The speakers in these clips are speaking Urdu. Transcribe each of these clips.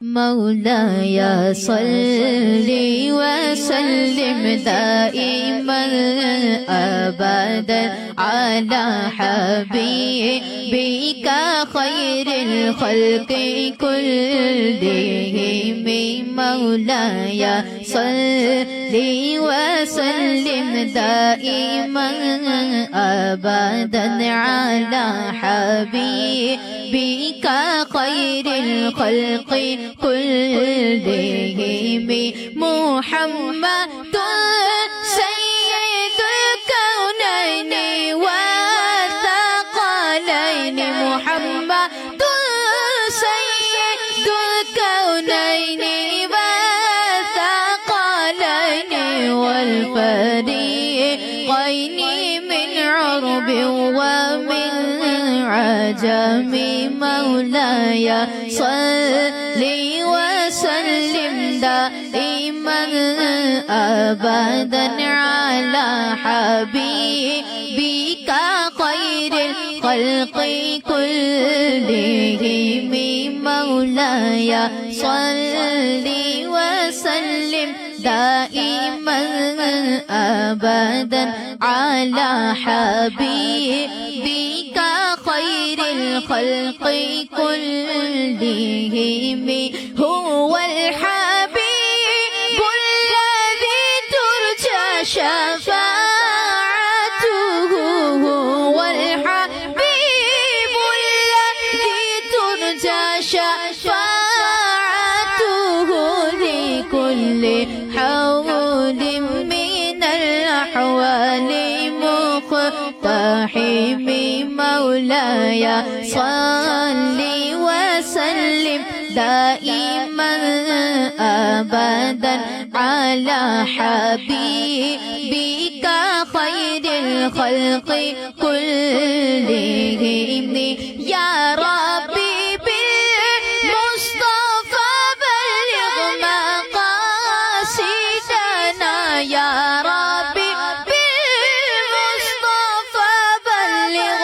مولاي صل وسلم دائما أبدا على حبيبك خير الخلق كلهم مولاي صل وسلم دائما أبدا على حبيبك خير الخلق كلهم محمد سيد الكونين والثقلين محمد سيد الكونين والثقلين والفريقين من عرب ومن عجم مولاي صل وسلم دائما أبدا على حبيبك خير الخلق كلهم مولاي صل وسلم دائما أبدا على حبيبك خير الخلق كلهم هو الحبيب الذي ترجى شفاعته هو الحبيب الذي ترجى شفاعته لكل حول من الأحوال مقتحم مولاي صل وسلم دائما أبدا على حبيبك خير الخلق كلهم يا ربي بالمصطفى بلغ مقاصدنا يا ربي بالمصطفى بلغ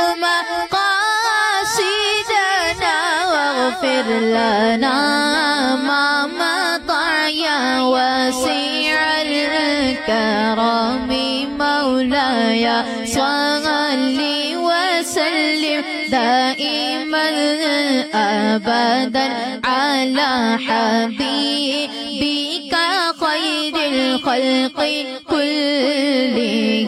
مقاصدنا واغفر لنا ما مضى يا واسع الكرم مولاي صل وسلم دائما أبدا على حبيبك خير الخلق كلهم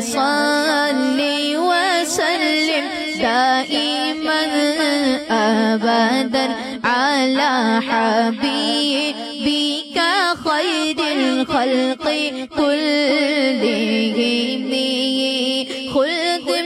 صل وسلم دائما أبدا على حبيبك خير الخلق كلهم خلد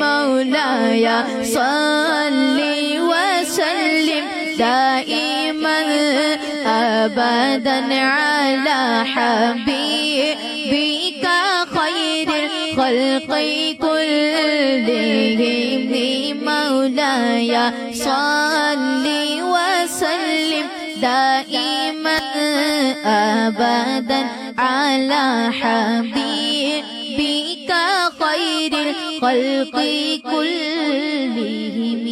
مولاي صل وسلم دائما أبدا على حبيبك خير الخلق كلهم مولاي صل وسلم دائما أبدا على حبيبك خير الخلق كلهم